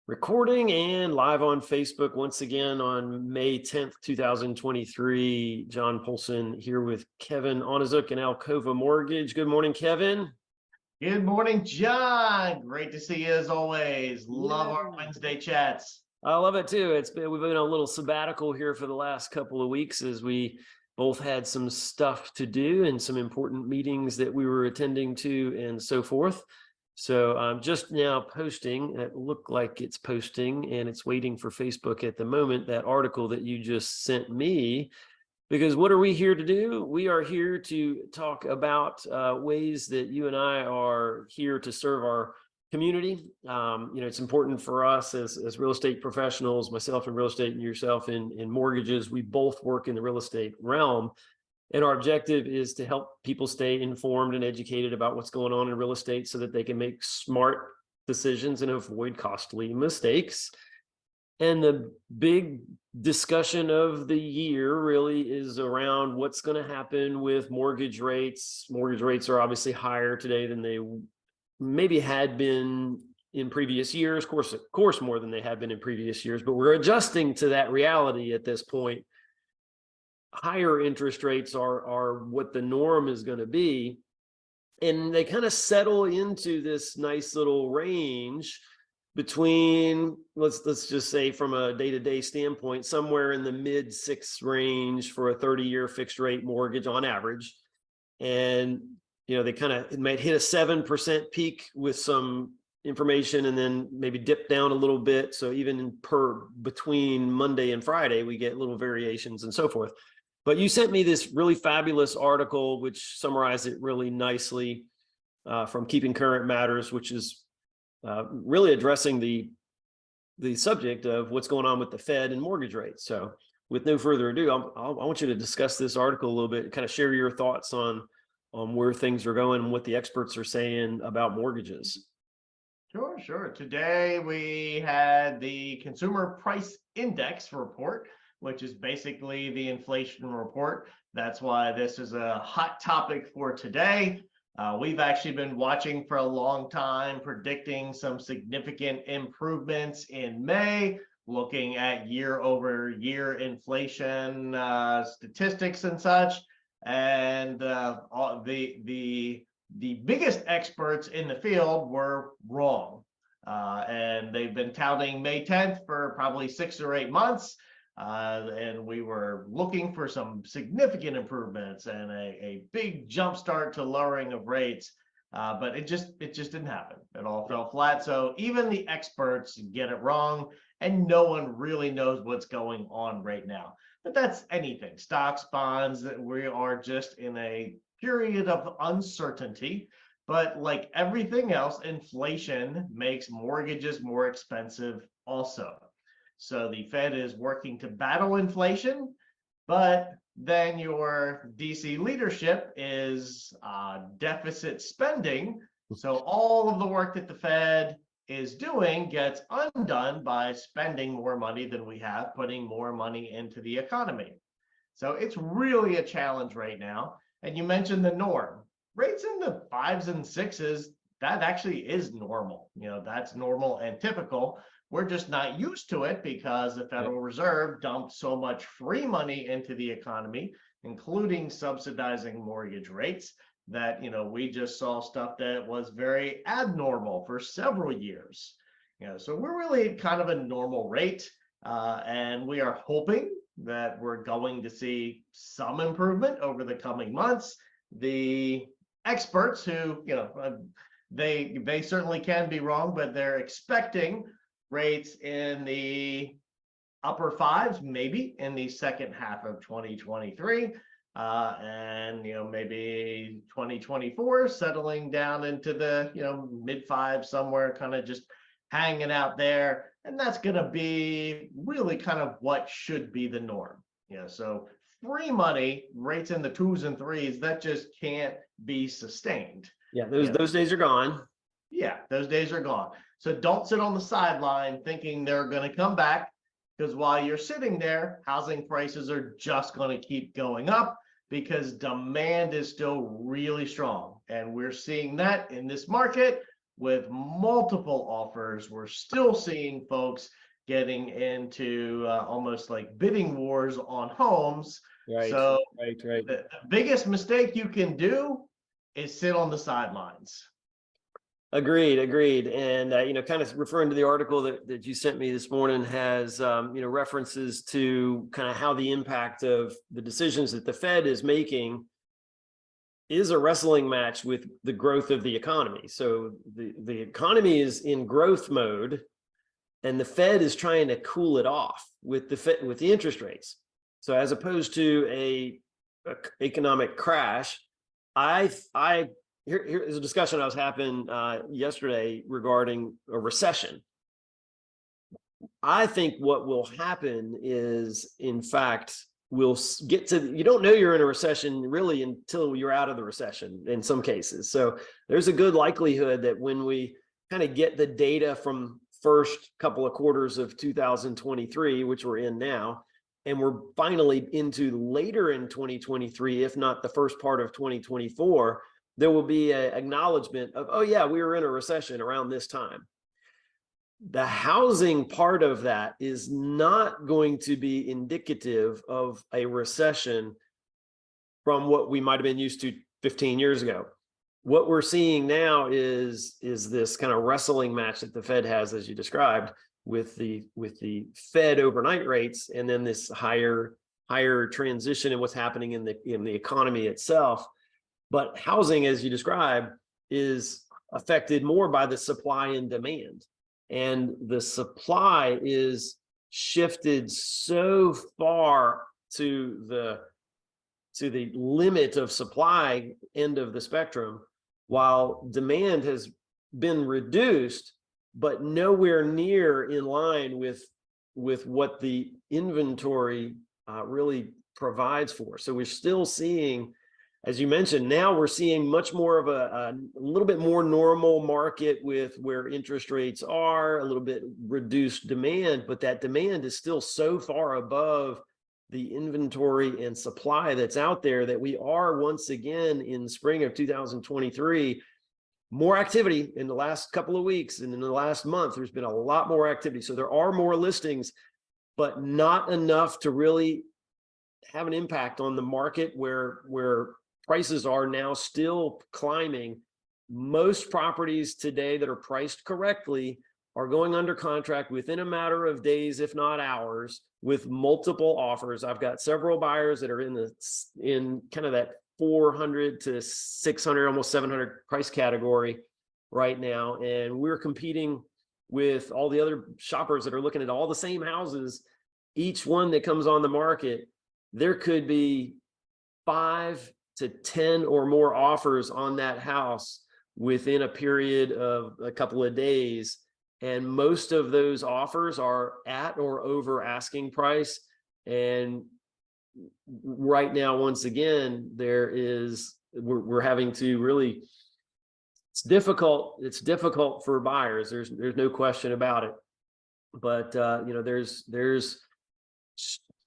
Recording and live on Facebook once again on May 10th, 2023. John Polson here with Kevin Onizuk and Alcova Mortgage. Good morning, Kevin. Good morning, John. Great to see you as always. Love our Wednesday chats. I love it too. We've been on a little sabbatical here for the last couple of weeks as we both had some stuff to do and some important meetings that we were attending to and so forth. So I'm just now posting, it looked like it's posting and it's waiting for Facebook at the moment, that article that you just sent me, because what are we here to do? We are here to talk about ways that you and I are here to serve our community. It's important for us as real estate professionals, myself in real estate and yourself in mortgages. We both work in the real estate realm. And our objective is to help people stay informed and educated about what's going on in real estate so that they can make smart decisions and avoid costly mistakes. And the big discussion of the year really is around what's going to happen with mortgage rates. Mortgage rates are obviously higher today than they maybe had been in previous years, of course, more than they had been in previous years, but we're adjusting to that reality at this point. Higher interest rates are what the norm is going to be, and they kind of settle into this nice little range between, let's just say from a day-to-day standpoint, somewhere in the mid-6 range for a 30-year fixed rate mortgage on average. And it might hit a 7% peak with some information and then maybe dip down a little bit. So even between Monday and Friday, we get little variations and so forth. But you sent me this really fabulous article, which summarized it really nicely from Keeping Current Matters, which is really addressing the subject of what's going on with the Fed and mortgage rates. So with no further ado, I want you to discuss this article a little bit, kind of share your thoughts on where things are going and what the experts are saying about mortgages. Sure. Today we had the Consumer Price Index report, which is basically the inflation report. That's why this is a hot topic for today. We've actually been watching for a long time, predicting some significant improvements in May, looking at year-over-year inflation statistics and such. And the biggest experts in the field were wrong. And they've been touting May 10th for probably 6 or 8 months. And we were looking for some significant improvements and a big jump start to lowering of rates, but it just didn't happen. It all fell flat. So even the experts get it wrong, and no one really knows what's going on right now. But that's anything. Stocks, bonds, we are just in a period of uncertainty. But like everything else, inflation makes mortgages more expensive also. So the Fed is working to battle inflation, but then your DC leadership is deficit spending. So all of the work that the Fed is doing gets undone by spending more money than we have, putting more money into the economy. So it's really a challenge right now. And you mentioned the norm. Rates in the 5s and 6s, that actually is normal. That's normal and typical. We're just not used to it because the Federal Reserve dumped so much free money into the economy, including subsidizing mortgage rates, that we just saw stuff that was very abnormal for several years. So we're really kind of a normal rate, and we are hoping that we're going to see some improvement over the coming months. The experts who, they certainly can be wrong, but they're expecting rates in the upper 5s, maybe in the second half of 2023, and maybe 2024 settling down into the mid 5s somewhere, kind of just hanging out there. And that's going to be really kind of what should be the norm. So free money, rates in the 2s and 3s, that just can't be sustained. Those days are gone. Yeah, those days are gone. So don't sit on the sideline thinking they're going to come back, because while you're sitting there, housing prices are just going to keep going up because demand is still really strong. And we're seeing that in this market. with multiple offers, we're still seeing folks getting into almost like bidding wars on homes. Right, So right. the biggest mistake you can do is sit on the sidelines. Agreed. And, kind of referring to the article that you sent me this morning has, references to kind of how the impact of the decisions that the Fed is making is a wrestling match with the growth of the economy. So the economy is in growth mode, and the Fed is trying to cool it off with the interest rates. So as opposed to a economic crash, here's a discussion I was having yesterday regarding a recession. I think what will happen is, in fact, we'll get to, you don't know you're in a recession really until you're out of the recession in some cases. So there's a good likelihood that when we kind of get the data from first couple of quarters of 2023, which we're in now, and we're finally into later in 2023, if not the first part of 2024, there will be an acknowledgement of, oh yeah, we were in a recession around this time. The housing part of that is not going to be indicative of a recession from what we might have been used to 15 years ago. What we're seeing now is this kind of wrestling match that the Fed has, as you described, with the Fed overnight rates, and then this higher transition in what's happening in the economy itself. But housing, as you described, is affected more by the supply and demand. And the supply is shifted so far to the limit of supply end of the spectrum, while demand has been reduced, but nowhere near in line with what the inventory really provides for. So we're still seeing, as you mentioned, now we're seeing much more of a little bit more normal market with where interest rates are, a little bit reduced demand, but that demand is still so far above the inventory and supply that's out there that we are once again in spring of 2023, more activity in the last couple of weeks, and in the last month, there's been a lot more activity. So there are more listings, but not enough to really have an impact on the market where prices are now still climbing. Most properties today that are priced correctly are going under contract within a matter of days, if not hours, with multiple offers. I've got several buyers that are in kind of that 400 to 600, almost 700 price category right now. And we're competing with all the other shoppers that are looking at all the same houses. Each one that comes on the market, there could be 5 to 10 or more offers on that house within a period of a couple of days. And most of those offers are at or over asking price. And right now, once again, we're having to really, it's difficult for buyers. There's no question about it. But there's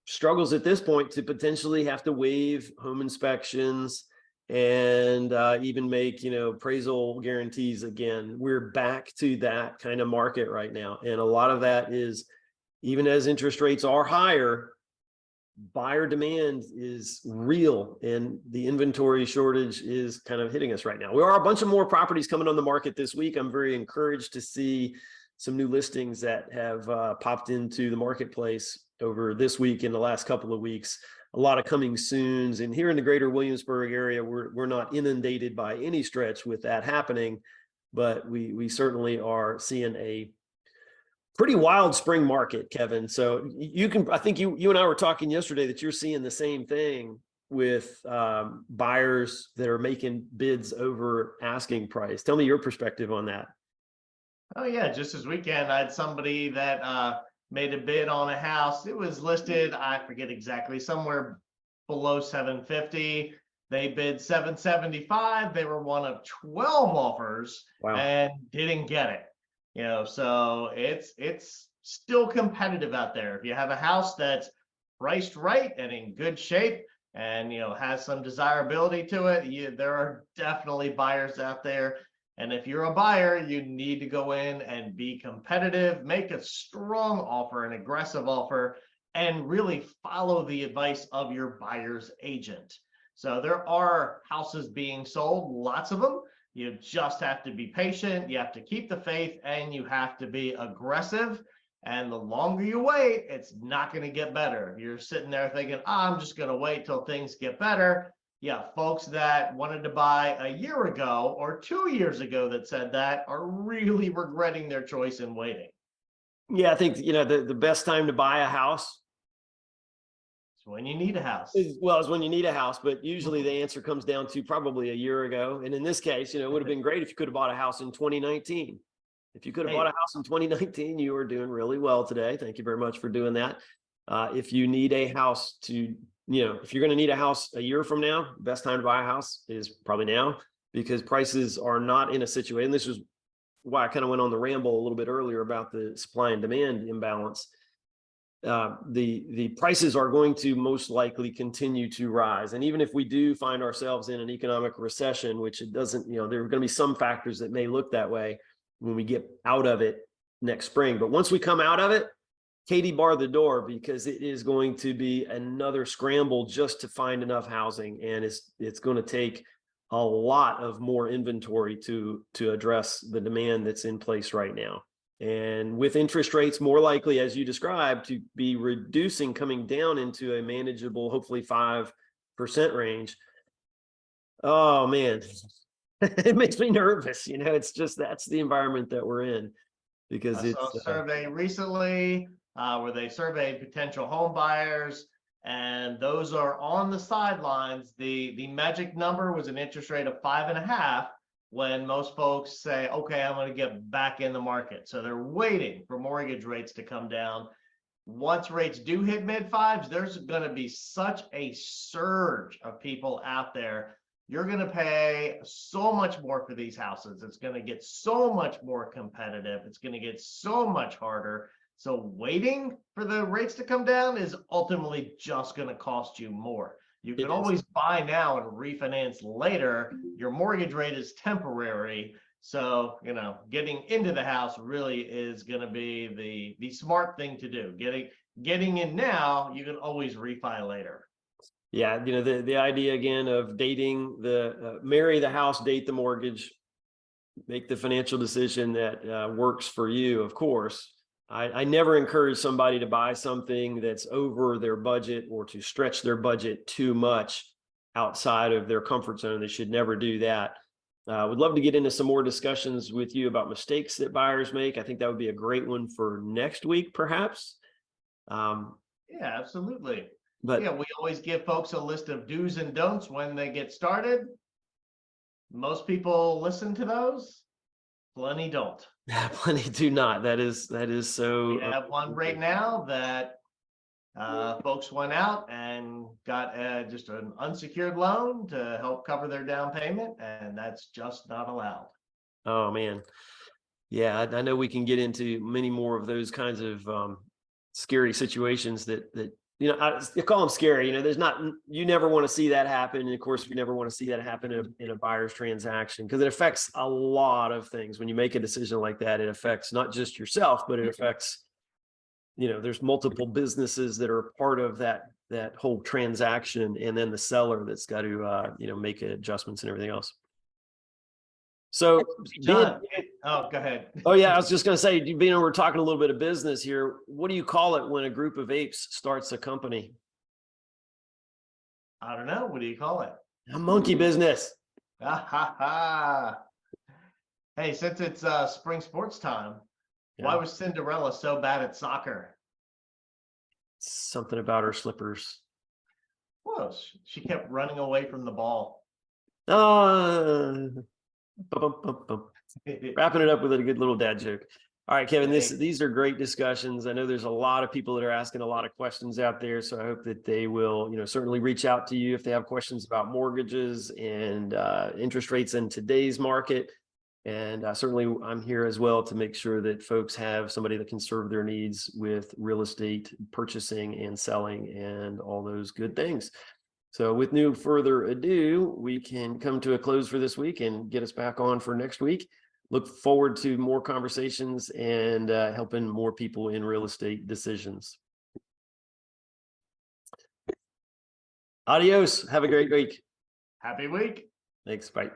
struggles at this point to potentially have to waive home inspections and even make appraisal guarantees again. We're back to that kind of market right now, and a lot of that is, even as interest rates are higher, buyer demand is real, and the inventory shortage is kind of hitting us right now. There are a bunch of more properties coming on the market this week. I'm very encouraged to see some new listings that have popped into the marketplace over this week and the last couple of weeks. A lot of coming soons. And here in the greater Williamsburg area, we're not inundated by any stretch with that happening, but we certainly are seeing a pretty wild spring market, Kevin. So I think you and I were talking yesterday that you're seeing the same thing with buyers that are making bids over asking price. Tell me your perspective on that. Oh yeah, just this weekend I had somebody that made a bid on a house. It was listed, I forget exactly, somewhere below 750. They bid 775. They were one of 12 offers. Wow. And didn't get it. So it's still competitive out there. If you have a house that's priced right and in good shape and has some desirability to it, there are definitely buyers out there. And if you're a buyer, you need to go in and be competitive, make a strong offer, an aggressive offer, and really follow the advice of your buyer's agent. So there are houses being sold, lots of them. You just have to be patient, you have to keep the faith, and you have to be aggressive. And the longer you wait, it's not going to get better. You're sitting there thinking, I'm just going to wait till things get better. Yeah, folks that wanted to buy a year ago or 2 years ago that said that are really regretting their choice in waiting. Yeah, I think, the best time to buy a house So when you need a house. is when you need a house, but usually the answer comes down to probably a year ago. And in this case, it would have been great if you could have bought a house in 2019. If you could have bought a house in 2019, you are doing really well today. Thank you very much for doing that. If you need a house if you're going to need a house a year from now, best time to buy a house is probably now, because prices are not in a situation. This is why I kind of went on the ramble a little bit earlier about the supply and demand imbalance. The prices are going to most likely continue to rise. And even if we do find ourselves in an economic recession, which it doesn't, there are going to be some factors that may look that way when we get out of it next spring. But once we come out of it, Katie, bar the door, because it is going to be another scramble just to find enough housing. And it's going to take a lot of more inventory to address the demand that's in place right now. And with interest rates more likely, as you described, to be reducing, coming down into a manageable, hopefully 5% range. Oh man, it makes me nervous. It's just, that's the environment that we're in, because I saw a survey recently where they surveyed potential home buyers, and those are on the sidelines. The magic number was an interest rate of 5.5, when most folks say, okay, I'm going to get back in the market. So they're waiting for mortgage rates to come down. Once rates do hit mid-5s, there's going to be such a surge of people out there. You're going to pay so much more for these houses. It's going to get so much more competitive. It's going to get so much harder. So waiting for the rates to come down is ultimately just going to cost you more. You can always buy now and refinance later. Your mortgage rate is temporary. So, getting into the house really is going to be the smart thing to do. Getting in now, you can always refi later. Yeah, the idea again of dating marry the house, date the mortgage, make the financial decision that works for you, of course. I never encourage somebody to buy something that's over their budget or to stretch their budget too much outside of their comfort zone. They should never do that. Would love to get into some more discussions with you about mistakes that buyers make. I think that would be a great one for next week, perhaps. Yeah, absolutely. But yeah, we always give folks a list of do's and don'ts when they get started. Most people listen to those. Plenty don't. Plenty do not. That is so. We have one right now that folks went out and got just an unsecured loan to help cover their down payment, and that's just not allowed. Oh man, yeah, I know we can get into many more of those kinds of scary situations that I call them scary. You never want to see that happen. And of course, we never want to see that happen in a buyer's transaction, because it affects a lot of things. When you make a decision like that, it affects not just yourself, but it affects, there's multiple businesses that are part of that whole transaction. And then the seller that's got to, make adjustments and everything else. So, John, go ahead. Oh yeah, I was just going to say, we're talking a little bit of business here. What do you call it when a group of apes starts a company? I don't know. What do you call it? A monkey business. Hey, since it's spring sports time, why was Cinderella so bad at soccer? Something about her slippers. Well, she kept running away from the ball. Wrapping it up with a good little dad joke. All right, Kevin, these are great discussions. I know there's a lot of people that are asking a lot of questions out there, so I hope that they will, certainly reach out to you if they have questions about mortgages and interest rates in today's market. And certainly I'm here as well to make sure that folks have somebody that can serve their needs with real estate purchasing and selling and all those good things. So with no further ado, we can come to a close for this week and get us back on for next week. Look forward to more conversations and helping more people in real estate decisions. Adios. Have a great week. Happy week. Thanks. Bye.